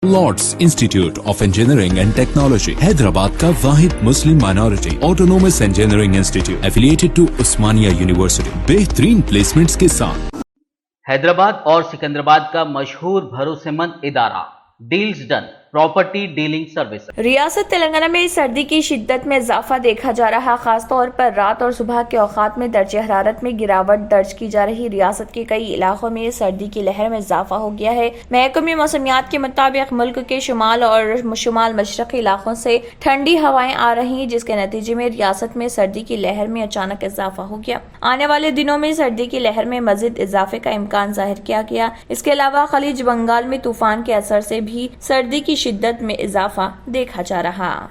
Lord's institute of engineering and technology Hyderabad का वाहिद Muslim minority autonomous engineering institute affiliated to Osmania university बेहतरीन placements के साथ। हैदराबाद और सिकंदराबाद का मशहूर भरोसेमंद इदारा deals done property dealing service. रियासत तेलंगाना में सर्दी की शिद्दत में इजाफा देखा जा रहा, खास तौर पर रात और सुबह के औकात में दर्जे हरारत में गिरावट दर्ज की जा रही। रियासत के कई इलाकों में सर्दी की लहर में इजाफा हो गया है। महकमे मौसमियात के मुताबिक मुल्क के शुमाल और शुमाल मशरक़ी इलाकों से ठंडी हवाएं आ रही, जिसके नतीजे में रियासत में सर्दी की लहर में अचानक इजाफा हो गया। आने वाले दिनों में सर्दी की लहर में मजीद इजाफे का इम्कान जाहिर किया गया। इसके अलावा खलीज बंगाल में तूफान के असर से भी सर्दी की शिद्दत में इजाफा देखा जा रहा।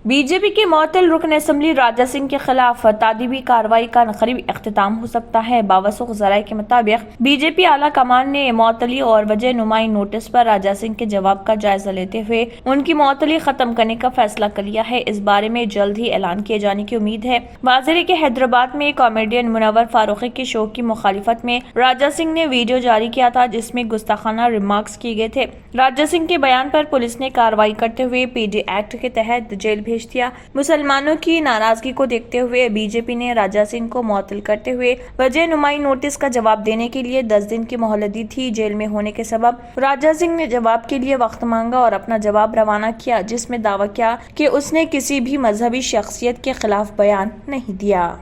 बीजेपी के मुअत्तल रुकन असम्बली राजा सिंह के खिलाफ तादीबी कार्रवाई का करीब इख्तिताम हो सकता है। बावसूख ज़राए के मुताबिक बीजेपी आला कमान ने मुअत्तली और वजह नुमाई नोटिस पर राजा सिंह के जवाब का जायजा लेते हुए उनकी मुअत्तली खत्म करने का फैसला कर लिया है। इस बारे में जल्द ही ऐलान किए जाने की उम्मीद है। वाज़ेह के हैदराबाद में कॉमेडियन मुनव्वर फारूकी के शो की मुखालिफत में राजा सिंह ने वीडियो जारी किया था, जिसमें गुस्ताखाना रिमार्क्स किए गए थे। राजा सिंह के बयान पर पुलिस ने कार्रवाई करते हुए PD एक्ट के तहत जेल भेज दिया। मुसलमानों की नाराजगी को देखते हुए बीजेपी ने राजा सिंह को मुअत्तल करते हुए वजह नुमाई नोटिस का जवाब देने के लिए 10 दिन की मोहलत दी थी। जेल में होने के सबब राजा सिंह ने जवाब के लिए वक्त मांगा और अपना जवाब रवाना किया, जिसमें दावा किया कि उसने किसी भी मजहबी शख्सियत के खिलाफ बयान नहीं दिया।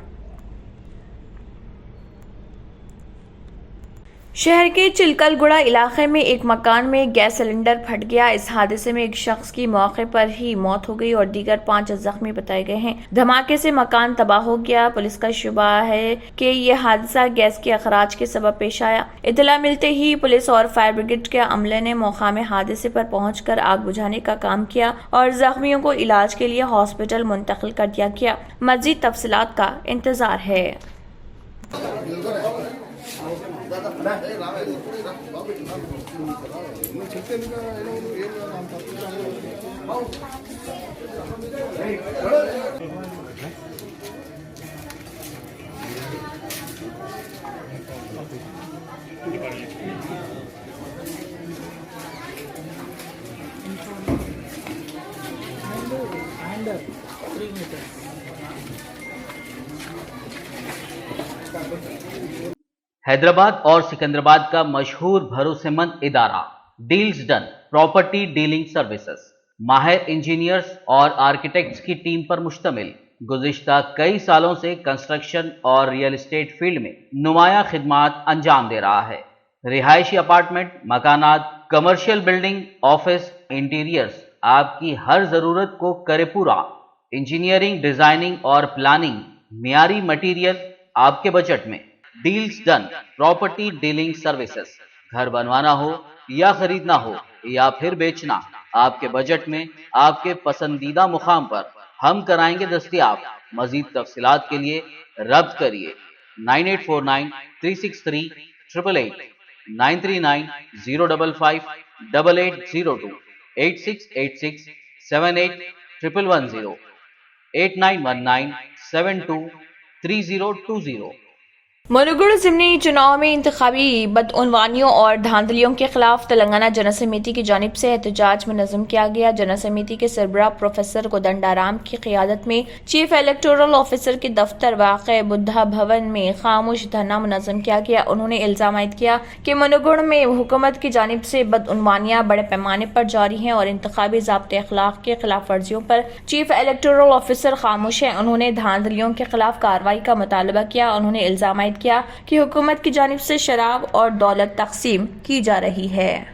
शहर के चिलकलगुड़ा इलाके में एक मकान में गैस सिलेंडर फट गया। इस हादसे में एक शख्स की मौके पर ही मौत हो गई और दीगर 5 जख्मी बताए गए हैं। धमाके से मकान तबाह हो गया। पुलिस का शुबा है कि यह हादसा गैस के अखराज के सबब पेश आया। इतला मिलते ही पुलिस और फायर ब्रिगेड के अमले ने मौकाम हादसे पर पहुंचकर आग बुझाने का काम किया और जख्मियों को इलाज के लिए हॉस्पिटल मुंतकिल कर दिया गया। मजीद तफसीलात का इंतजार है। हैदराबाद और सिकंदराबाद का मशहूर भरोसेमंद इदारा deals done property dealing services माहिर इंजीनियर्स और आर्किटेक्ट्स की टीम पर मुश्तमिल गुज़िश्ता कई सालों से कंस्ट्रक्शन और रियल एस्टेट फील्ड में नुमायां खिदमात अंजाम दे रहा है। रिहायशी अपार्टमेंट, मकानात, कमर्शियल बिल्डिंग, ऑफिस, इंटीरियर्स, आपकी हर जरूरत को करे पूरा। इंजीनियरिंग, डिजाइनिंग और प्लानिंग, मियारी मटीरियल आपके बजट में। Deals done property dealing services, घर बनवाना हो या खरीदना हो या फिर बेचना, आपके बजट में, आपके पसंदीदा मुकाम पर हम कराएंगे दस्तयाब। मजीद तफसीलात के लिए रब्त करिए 9849-363-888, 939-055-8802, 8686-78-110, 8919-723020। मुनुगुड़ ज़िमनी चुनाव में इंतखाबी बदउनवानियों और धांधलियों के खिलाफ तेलंगाना जनरल समिति की जानिब से एहतजाज मुनज़्ज़म किया गया। जनरल समिति के सरबराह प्रोफेसर कोदंडाराम की क़ियादत में चीफ इलेक्टोरल ऑफिसर के दफ्तर वाक़े बुद्धा भवन में खामोश धरना मुनज़्ज़म किया गया। उन्होंने इल्ज़ाम आयद किया कि मुनुगुड़ में हुकूमत की जानिब से बदउनवानियाँ बड़े पैमाने पर जारी हैं और इंतखाबी ज़ाब्ते अखलाक के खिलाफ वर्जियों पर चीफ इलेक्टोरल ऑफिसर खामोश है। उन्होंने धांधलियों के खिलाफ कार्रवाई का मुतालबा किया। उन्होंने इल्ज़ाम किया कि हुकूमत की जानिब से शराब और दौलत तकसीम की जा रही है।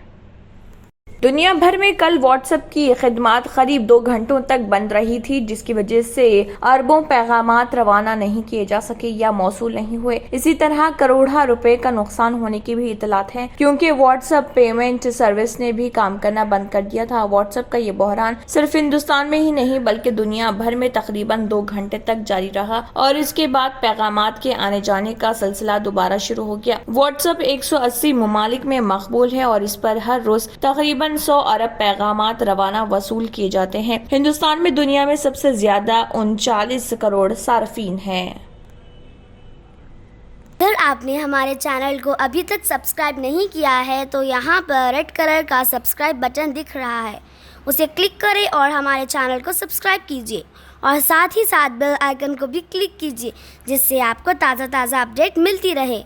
दुनिया भर में कल व्हाट्सएप की खिदमत करीब 2 घंटों तक बंद रही थी, जिसकी वजह से अरबों पैगामात रवाना नहीं किए जा सके या मौसूल नहीं हुए। इसी तरह करोड़ों रुपए का नुकसान होने की भी इतलात है, क्योंकि व्हाट्सएप पेमेंट सर्विस ने भी काम करना बंद कर दिया था। व्हाट्सएप का ये बहरान सिर्फ हिंदुस्तान में ही नहीं बल्कि दुनिया भर में तकरीबन 2 घंटे तक जारी रहा और इसके बाद पैगामात के आने जाने का सिलसिला दोबारा शुरू हो गया। व्हाट्सएप 180 ममालिक में मकबूल है और इस पर हर रोज तकरीबन 100 अरब पैगामात रवाना वसूल किए जाते हैं। हिंदुस्तान में दुनिया में सबसे ज्यादा 39 करोड़ सार्फिन हैं। اگر آپ نے ہمارے چینل کو ابھی تک سبسکرائب نہیں کیا ہے تو یہاں پر ریڈ کلر کا سبسکرائب بٹن دکھ رہا ہے، اسے کلک کریں اور ہمارے چینل کو سبسکرائب کیجیے اور ساتھ ہی ساتھ بیل آئیکن کو بھی کلک کیجیے، جس سے آپ کو تازہ اپڈیٹ ملتی رہے۔